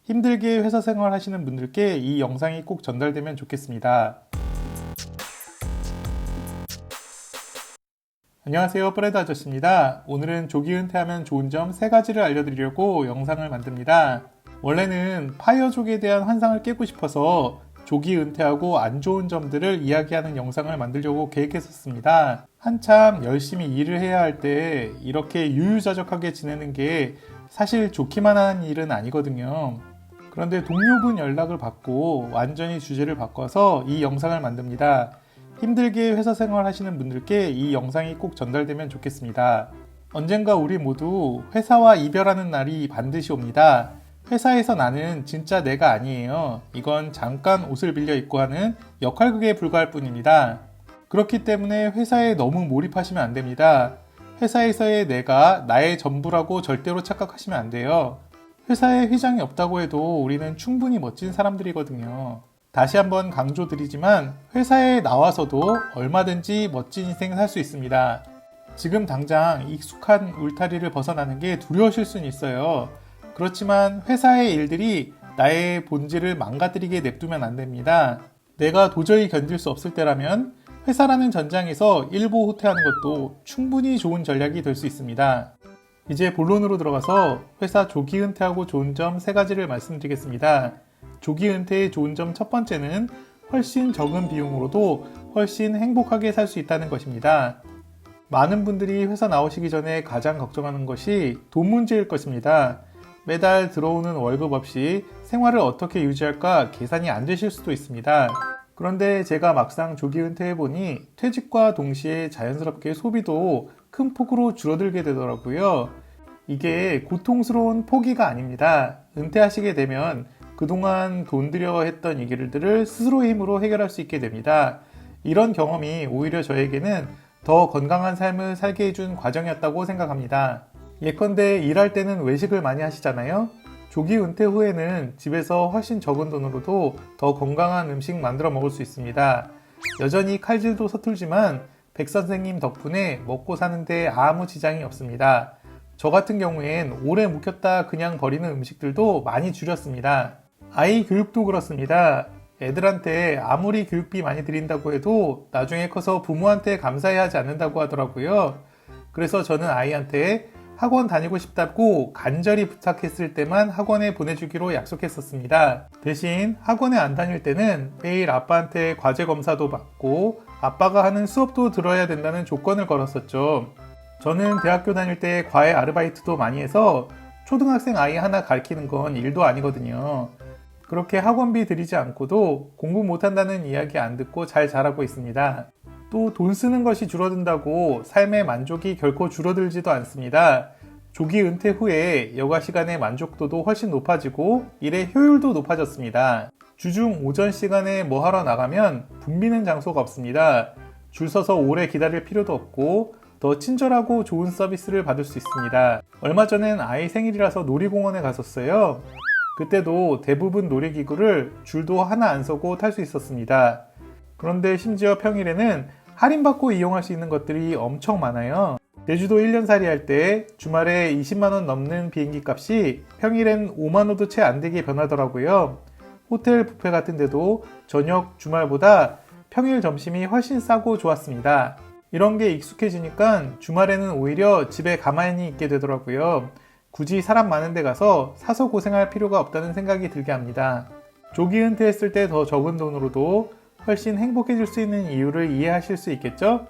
힘들게 회사 생활 하시는 분들께 이 영상이 꼭 전달되면 좋겠습니다. 안녕하세요, 브레드 아저씨입니다. 오늘은 조기 은퇴하면 좋은 점 3가지를 알려드리려고 영상을 만듭니다. 원래는 파이어족에 대한 환상을 깨고 싶어서 조기 은퇴하고 안 좋은 점들을 이야기하는 영상을 만들려고 계획했었습니다. 한참 열심히 일을 해야 할 때 이렇게 유유자적하게 지내는 게 사실 좋기만 한 일은 아니거든요. 그런데 동료분 연락을 받고 완전히 주제를 바꿔서 이 영상을 만듭니다. 힘들게 회사 생활 하시는 분들께 이 영상이 꼭 전달되면 좋겠습니다. 언젠가 우리 모두 회사와 이별하는 날이 반드시 옵니다. 회사에서 나는 진짜 내가 아니에요. 이건 잠깐 옷을 빌려 입고 하는 역할극에 불과할 뿐입니다. 그렇기 때문에 회사에 너무 몰입하시면 안 됩니다. 회사에서의 내가 나의 전부라고 절대로 착각하시면 안 돼요. 회사에 회장이 없다고 해도 우리는 충분히 멋진 사람들이거든요. 다시 한번 강조드리지만 회사에 나와서도 얼마든지 멋진 인생 살 수 있습니다. 지금 당장 익숙한 울타리를 벗어나는 게 두려우실 수는 있어요. 그렇지만 회사의 일들이 나의 본질을 망가뜨리게 냅두면 안 됩니다. 내가 도저히 견딜 수 없을 때라면 회사라는 전장에서 일부 후퇴하는 것도 충분히 좋은 전략이 될 수 있습니다. 이제 본론으로 들어가서 회사 조기 은퇴하고 좋은 점 3가지를 말씀드리겠습니다. 조기 은퇴의 좋은 점 첫 번째는 훨씬 적은 비용으로도 훨씬 행복하게 살 수 있다는 것입니다. 많은 분들이 회사 나오시기 전에 가장 걱정하는 것이 돈 문제일 것입니다. 매달 들어오는 월급 없이 생활을 어떻게 유지할까 계산이 안 되실 수도 있습니다. 그런데 제가 막상 조기 은퇴해보니 퇴직과 동시에 자연스럽게 소비도 큰 폭으로 줄어들게 되더라고요. 이게 고통스러운 포기가 아닙니다. 은퇴하시게 되면 그동안 돈 들여 했던 이 길들을 스스로의 힘으로 해결할 수 있게 됩니다. 이런 경험이 오히려 저에게는 더 건강한 삶을 살게 해준 과정이었다고 생각합니다. 예컨대 일할 때는 외식을 많이 하시잖아요. 조기 은퇴 후에는 집에서 훨씬 적은 돈으로도 더 건강한 음식 만들어 먹을 수 있습니다. 여전히 칼질도 서툴지만 백 선생님 덕분에 먹고 사는데 아무 지장이 없습니다. 저 같은 경우엔 오래 묵혔다 그냥 버리는 음식들도 많이 줄였습니다. 아이 교육도 그렇습니다. 애들한테 아무리 교육비 많이 드린다고 해도 나중에 커서 부모한테 감사해야 하지 않는다고 하더라고요. 그래서 저는 아이한테 학원 다니고 싶다고 간절히 부탁했을 때만 학원에 보내주기로 약속했었습니다. 대신 학원에 안 다닐 때는 매일 아빠한테 과제 검사도 받고 아빠가 하는 수업도 들어야 된다는 조건을 걸었었죠. 저는 대학교 다닐 때 과외 아르바이트도 많이 해서 초등학생 아이 하나 가르치는 건 일도 아니거든요. 그렇게 학원비 들이지 않고도 공부 못한다는 이야기 안 듣고 잘 자라고 있습니다. 또 돈 쓰는 것이 줄어든다고 삶의 만족이 결코 줄어들지도 않습니다. 조기 은퇴 후에 여가 시간의 만족도도 훨씬 높아지고 일의 효율도 높아졌습니다. 주중 오전 시간에 뭐 하러 나가면 붐비는 장소가 없습니다. 줄 서서 오래 기다릴 필요도 없고 더 친절하고 좋은 서비스를 받을 수 있습니다. 얼마 전엔 아이 생일이라서 놀이공원에 갔었어요. 그때도 대부분 놀이기구를 줄도 하나 안 서고 탈 수 있었습니다. 그런데 심지어 평일에는 할인받고 이용할 수 있는 것들이 엄청 많아요. 제주도 1년살이 할 때 주말에 20만원 넘는 비행기 값이 평일엔 5만원도 채 안 되게 변하더라고요. 호텔 뷔페 같은 데도 저녁 주말보다 평일 점심이 훨씬 싸고 좋았습니다. 이런 게 익숙해지니까 주말에는 오히려 집에 가만히 있게 되더라고요. 굳이 사람 많은 데 가서 사서 고생할 필요가 없다는 생각이 들게 합니다. 조기 은퇴했을 때 더 적은 돈으로도 훨씬 행복해질 수 있는 이유를 이해하실 수 있겠죠?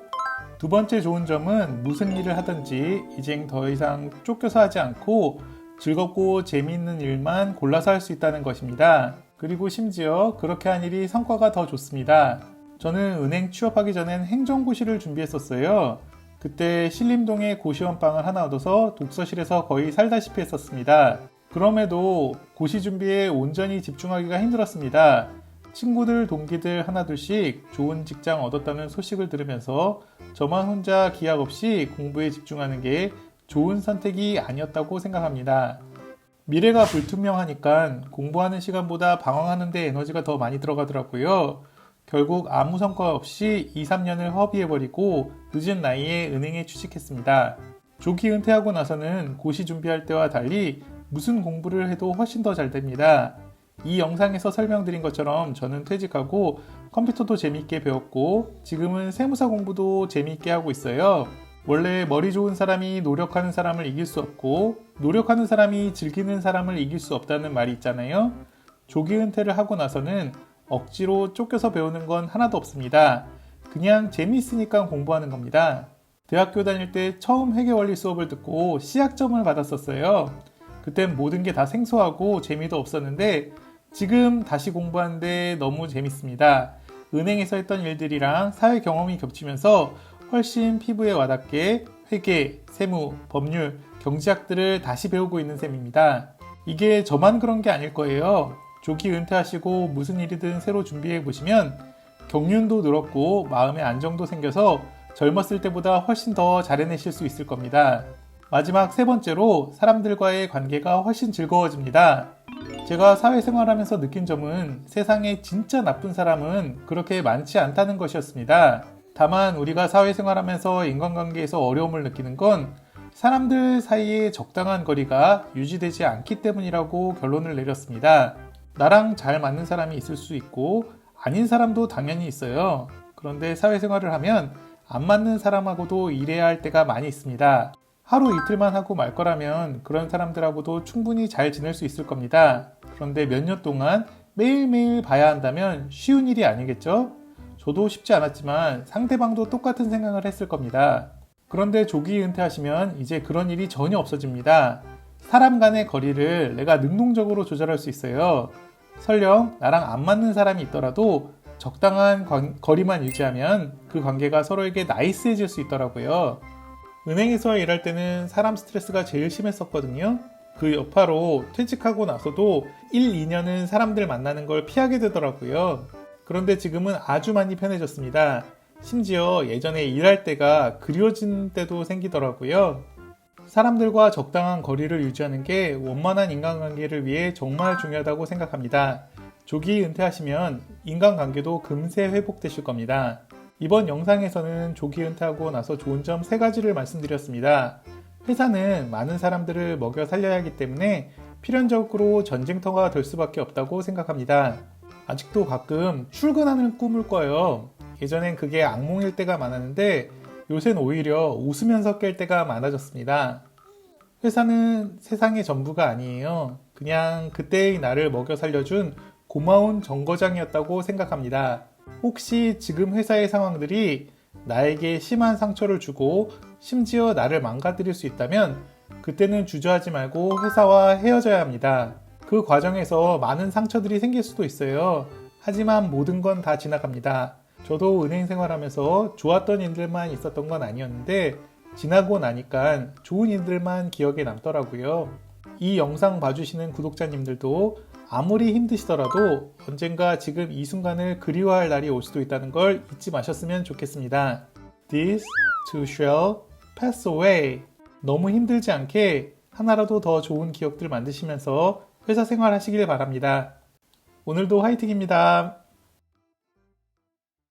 두 번째 좋은 점은 무슨 일을 하든지 이젠 더 이상 쫓겨서 하지 않고 즐겁고 재미있는 일만 골라서 할 수 있다는 것입니다. 그리고 심지어 그렇게 한 일이 성과가 더 좋습니다. 저는 은행 취업하기 전엔 행정고시를 준비했었어요. 그때 신림동에 고시원방을 하나 얻어서 독서실에서 거의 살다시피 했었습니다. 그럼에도 고시 준비에 온전히 집중하기가 힘들었습니다. 친구들, 동기들 하나둘씩 좋은 직장 얻었다는 소식을 들으면서 저만 혼자 기약 없이 공부에 집중하는 게 좋은 선택이 아니었다고 생각합니다. 미래가 불투명하니까 공부하는 시간보다 방황하는 데 에너지가 더 많이 들어가더라고요. 결국 아무 성과 없이 2-3년을 허비해버리고 늦은 나이에 은행에 취직했습니다. 조기 은퇴하고 나서는 고시 준비할 때와 달리 무슨 공부를 해도 훨씬 더 잘 됩니다. 이 영상에서 설명드린 것처럼 저는 퇴직하고 컴퓨터도 재미있게 배웠고 지금은 세무사 공부도 재미있게 하고 있어요. 원래 머리 좋은 사람이 노력하는 사람을 이길 수 없고 노력하는 사람이 즐기는 사람을 이길 수 없다는 말이 있잖아요. 조기 은퇴를 하고 나서는 억지로 쫓겨서 배우는 건 하나도 없습니다. 그냥 재미있으니까 공부하는 겁니다. 대학교 다닐 때 처음 회계원리 수업을 듣고 C학점을 받았었어요. 그땐 모든 게 다 생소하고 재미도 없었는데 지금 다시 공부하는데 너무 재밌습니다. 은행에서 했던 일들이랑 사회 경험이 겹치면서 훨씬 피부에 와닿게 회계, 세무, 법률, 경제학들을 다시 배우고 있는 셈입니다. 이게 저만 그런 게 아닐 거예요. 조기 은퇴하시고 무슨 일이든 새로 준비해 보시면 경륜도 늘었고 마음의 안정도 생겨서 젊었을 때보다 훨씬 더 잘 해내실 수 있을 겁니다. 마지막 세 번째로 사람들과의 관계가 훨씬 즐거워집니다. 제가 사회생활하면서 느낀 점은 세상에 진짜 나쁜 사람은 그렇게 많지 않다는 것이었습니다. 다만 우리가 사회생활하면서 인간관계에서 어려움을 느끼는 건 사람들 사이에 적당한 거리가 유지되지 않기 때문이라고 결론을 내렸습니다. 나랑 잘 맞는 사람이 있을 수 있고 아닌 사람도 당연히 있어요. 그런데 사회생활을 하면 안 맞는 사람하고도 일해야 할 때가 많이 있습니다. 하루 이틀만 하고 말 거라면 그런 사람들하고도 충분히 잘 지낼 수 있을 겁니다. 그런데 몇 년 동안 매일매일 봐야 한다면 쉬운 일이 아니겠죠? 저도 쉽지 않았지만 상대방도 똑같은 생각을 했을 겁니다. 그런데 조기 은퇴하시면 이제 그런 일이 전혀 없어집니다. 사람 간의 거리를 내가 능동적으로 조절할 수 있어요. 설령 나랑 안 맞는 사람이 있더라도 적당한 거리만 유지하면 그 관계가 서로에게 나이스해질 수 있더라고요. 은행에서 일할 때는 사람 스트레스가 제일 심했었거든요. 그 여파로 퇴직하고 나서도 1, 2년은 사람들 만나는 걸 피하게 되더라고요. 그런데 지금은 아주 많이 편해졌습니다. 심지어 예전에 일할 때가 그리워진 때도 생기더라고요. 사람들과 적당한 거리를 유지하는 게 원만한 인간관계를 위해 정말 중요하다고 생각합니다. 조기 은퇴하시면 인간관계도 금세 회복되실 겁니다. 이번 영상에서는 조기 은퇴하고 나서 좋은 점 3가지를 말씀드렸습니다. 회사는 많은 사람들을 먹여 살려야 하기 때문에 필연적으로 전쟁터가 될 수밖에 없다고 생각합니다. 아직도 가끔 출근하는 꿈을 꿔요. 예전엔 그게 악몽일 때가 많았는데 요새는 오히려 웃으면서 깰 때가 많아졌습니다. 회사는 세상의 전부가 아니에요. 그냥 그때의 나를 먹여 살려준 고마운 정거장이었다고 생각합니다. 혹시 지금 회사의 상황들이 나에게 심한 상처를 주고 심지어 나를 망가뜨릴 수 있다면 그때는 주저하지 말고 회사와 헤어져야 합니다. 그 과정에서 많은 상처들이 생길 수도 있어요. 하지만 모든 건 다 지나갑니다. 저도 은행 생활하면서 좋았던 일들만 있었던 건 아니었는데 지나고 나니까 좋은 일들만 기억에 남더라고요. 이 영상 봐주시는 구독자님들도 아무리 힘드시더라도 언젠가 지금 이 순간을 그리워할 날이 올 수도 있다는 걸 잊지 마셨으면 좋겠습니다. This too shall pass away. 너무 힘들지 않게 하나라도 더 좋은 기억들 만드시면서 회사 생활 하시길 바랍니다. 오늘도 화이팅입니다.